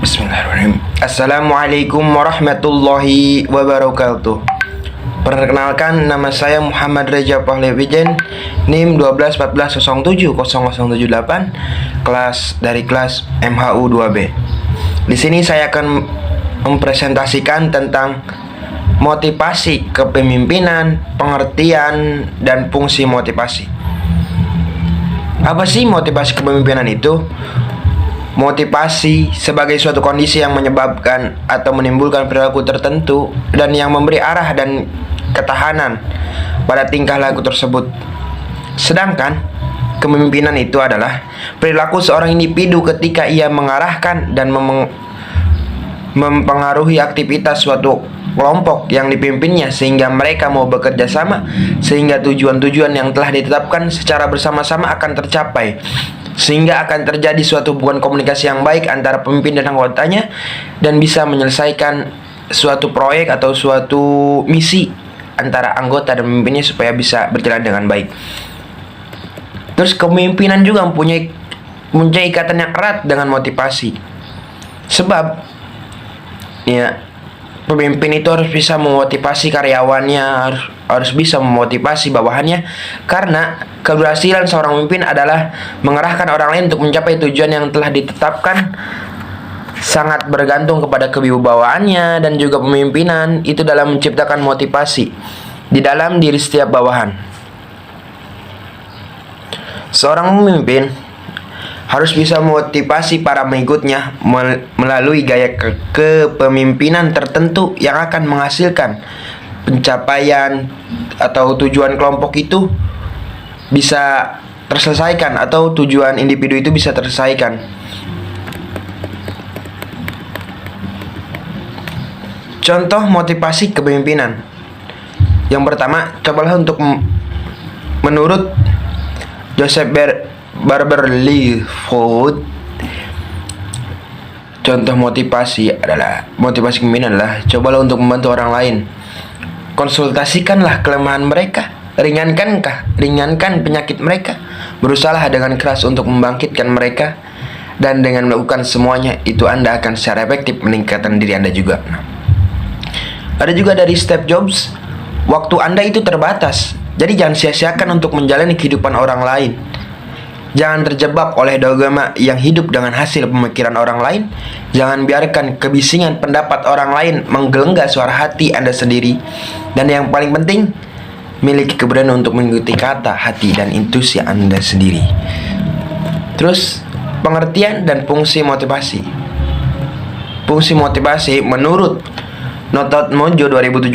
Bismillahirrahmanirrahim. Assalamualaikum warahmatullahi wabarakatuh. Perkenalkan, nama saya Muhammad Reza Pahlevijen, NIM 1214070078, kelas MHU 2B. Di sini saya akan mempresentasikan tentang motivasi kepemimpinan, pengertian, dan fungsi motivasi. Apa sih motivasi kepemimpinan itu? Motivasi sebagai suatu kondisi yang menyebabkan atau menimbulkan perilaku tertentu dan yang memberi arah dan ketahanan pada tingkah laku tersebut. Sedangkan kepemimpinan itu adalah perilaku seorang individu ketika ia mengarahkan dan mempengaruhi aktivitas suatu kelompok yang dipimpinnya sehingga mereka mau bekerja sama, sehingga tujuan-tujuan yang telah ditetapkan secara bersama-sama akan tercapai, sehingga akan terjadi suatu hubungan komunikasi yang baik antara pemimpin dan anggotanya dan bisa menyelesaikan suatu proyek atau suatu misi antara anggota dan pemimpinnya supaya bisa berjalan dengan baik. Terus kepemimpinan juga mempunyai ikatan yang erat dengan motivasi. Sebab pemimpin itu harus bisa memotivasi karyawannya, harus bisa memotivasi bawahannya, karena keberhasilan seorang pemimpin adalah mengerahkan orang lain untuk mencapai tujuan yang telah ditetapkan. Sangat bergantung kepada kewibawaannya dan juga pemimpinan itu dalam menciptakan motivasi di dalam diri setiap bawahan. Seorang pemimpin harus bisa memotivasi para pengikutnya melalui gaya kepemimpinan tertentu yang akan menghasilkan pencapaian atau tujuan kelompok itu bisa terselesaikan atau tujuan individu itu bisa terselesaikan. Contoh motivasi kepemimpinan. Yang pertama, cobalah untuk menurut Joseph Barber-Leafoot, contoh motivasi kepemimpinan adalah cobalah untuk membantu orang lain. Konsultasikanlah kelemahan mereka, ringankan penyakit mereka, berusahalah dengan keras untuk membangkitkan mereka, dan dengan melakukan semuanya itu Anda akan secara efektif meningkatkan diri Anda juga. Ada juga dari Steve Jobs, waktu Anda itu terbatas, jadi jangan sia-siakan untuk menjalani kehidupan orang lain. Jangan terjebak oleh dogma yang hidup dengan hasil pemikiran orang lain. Jangan biarkan kebisingan pendapat orang lain menggelengga suara hati Anda sendiri. Dan yang paling penting, miliki keberanian untuk mengikuti kata, hati, dan intuisi Anda sendiri. Terus, pengertian dan fungsi motivasi. Fungsi motivasi menurut Notot Mojo 2007,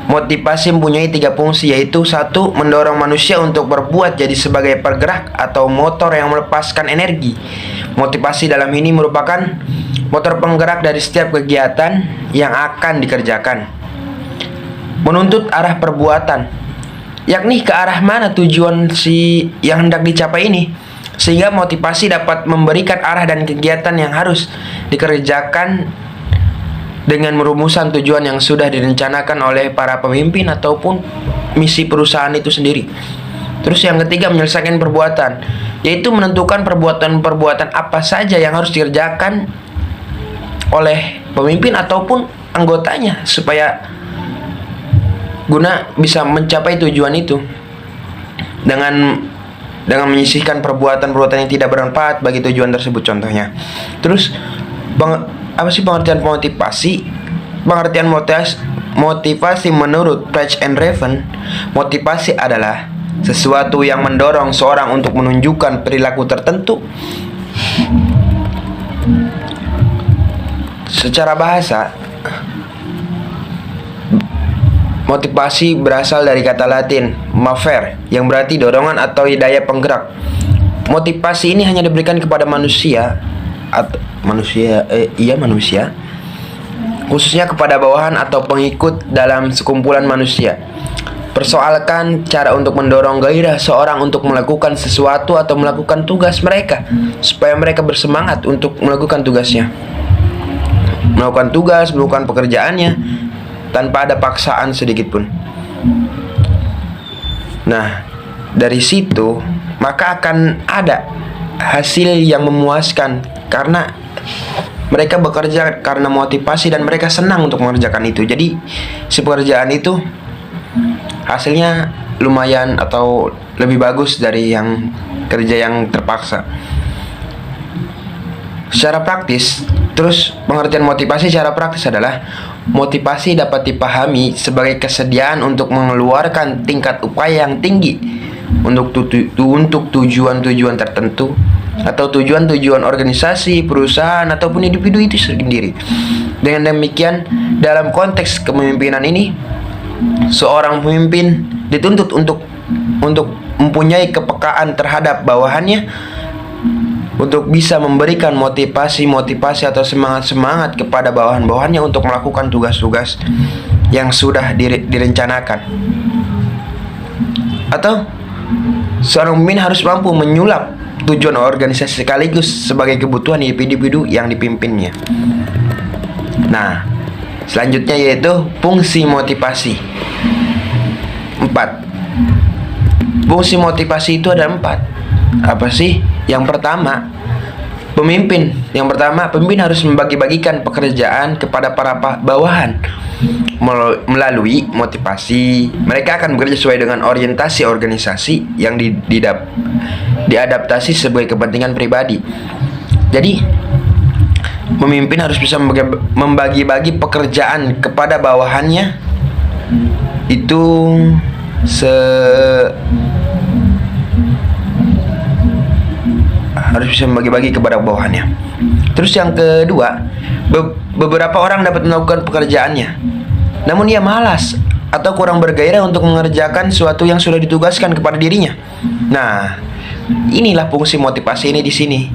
motivasi mempunyai 3 fungsi, yaitu 1. Mendorong manusia untuk berbuat jadi sebagai pergerak atau motor yang melepaskan energi. Motivasi dalam ini merupakan motor penggerak dari setiap kegiatan yang akan dikerjakan. Menuntut arah perbuatan, yakni ke arah mana tujuan yang hendak dicapai ini, sehingga motivasi dapat memberikan arah dan kegiatan yang harus dikerjakan dengan merumusan tujuan yang sudah direncanakan oleh para pemimpin ataupun misi perusahaan itu sendiri. Terus yang ketiga, menyelesaikan perbuatan, yaitu menentukan perbuatan-perbuatan apa saja yang harus dikerjakan oleh pemimpin ataupun anggotanya supaya guna bisa mencapai tujuan itu dengan menyisihkan perbuatan-perbuatan yang tidak bermanfaat bagi tujuan tersebut contohnya. Terus apa sih pengertian motivasi? Pengertian motivasi menurut Page and Raven, motivasi adalah sesuatu yang mendorong seorang untuk menunjukkan perilaku tertentu. Secara bahasa, motivasi berasal dari kata Latin movere yang berarti dorongan atau daya penggerak. Motivasi ini hanya diberikan kepada manusia, khususnya kepada bawahan atau pengikut dalam sekumpulan manusia. Persoalkan cara untuk mendorong gairah seorang untuk melakukan sesuatu atau melakukan tugas mereka, supaya mereka bersemangat untuk melakukan tugasnya, melakukan pekerjaannya tanpa ada paksaan sedikit pun. Nah, dari situ maka akan ada hasil yang memuaskan karena mereka bekerja karena motivasi dan mereka senang untuk mengerjakan itu. Jadi si pekerjaan itu hasilnya lumayan atau lebih bagus dari yang kerja yang terpaksa. Secara praktis, terus pengertian motivasi secara praktis adalah motivasi dapat dipahami sebagai kesediaan untuk mengeluarkan tingkat upaya yang tinggi untuk tujuan-tujuan tertentu atau tujuan-tujuan organisasi, perusahaan ataupun individu itu sendiri. Dengan demikian, dalam konteks kepemimpinan ini, seorang pemimpin dituntut untuk mempunyai kepekaan terhadap bawahannya, untuk bisa memberikan motivasi atau semangat kepada bawahan-bawahannya untuk melakukan tugas-tugas yang sudah direncanakan. Atau seorang pemimpin harus mampu menyulap tujuan organisasi sekaligus sebagai kebutuhan individu yang dipimpinnya. Nah, selanjutnya yaitu fungsi motivasi. 4. Fungsi motivasi itu ada 4. Apa sih? Yang pertama, pemimpin harus membagi-bagikan pekerjaan kepada para bawahan. Melalui motivasi, mereka akan bekerja sesuai dengan orientasi organisasi yang diadaptasi sebagai kepentingan pribadi. Jadi, pemimpin harus bisa membagi-bagi pekerjaan kepada bawahannya itu harus bisa membagi-bagi kepada bawahannya. Terus yang kedua, beberapa orang dapat melakukan pekerjaannya, namun ia malas atau kurang bergairah untuk mengerjakan sesuatu yang sudah ditugaskan kepada dirinya. Nah, inilah fungsi motivasi ini di sini.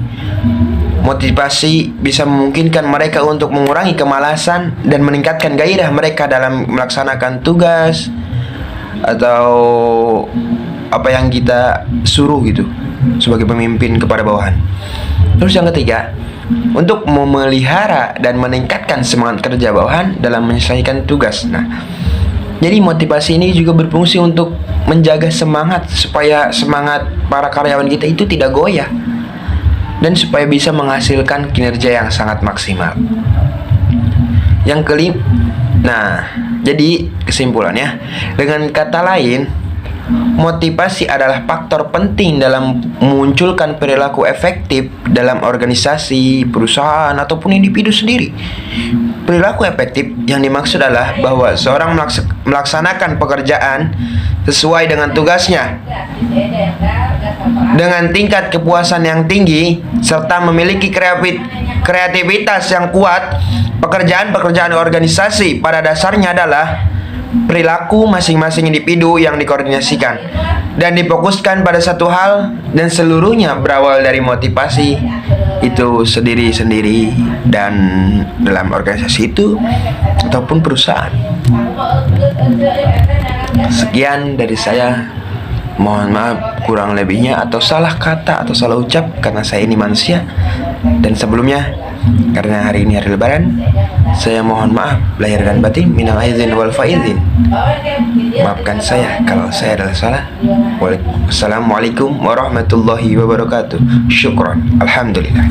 Motivasi bisa memungkinkan mereka untuk mengurangi kemalasan dan meningkatkan gairah mereka dalam melaksanakan tugas atau apa yang kita suruh gitu sebagai pemimpin kepada bawahan. Terus yang ketiga, untuk memelihara dan meningkatkan semangat kerja bawahan dalam menyelesaikan tugas. Nah, jadi motivasi ini juga berfungsi untuk menjaga semangat supaya semangat para karyawan kita itu tidak goyah dan supaya bisa menghasilkan kinerja yang sangat maksimal. Yang kelima, nah, jadi kesimpulannya, dengan kata lain, motivasi adalah faktor penting dalam memunculkan perilaku efektif dalam organisasi, perusahaan, ataupun individu sendiri. Perilaku efektif yang dimaksud adalah bahwa seorang melaksanakan pekerjaan sesuai dengan tugasnya dengan tingkat kepuasan yang tinggi serta memiliki kreativitas yang kuat. Pekerjaan organisasi pada dasarnya adalah perilaku masing-masing individu yang dikoordinasikan dan difokuskan pada satu hal, dan seluruhnya berawal dari motivasi itu sendiri-sendiri dan dalam organisasi itu ataupun perusahaan. Sekian dari saya. Mohon maaf kurang lebihnya atau salah kata atau salah ucap karena saya ini manusia. Dan sebelumnya, karena hari ini hari lebaran, saya mohon maaf lahir dan batin, minal aizin wal faizin. Maafkan saya kalau saya adalah salah. Wassalamualaikum warahmatullahi wabarakatuh. Syukran. Alhamdulillah.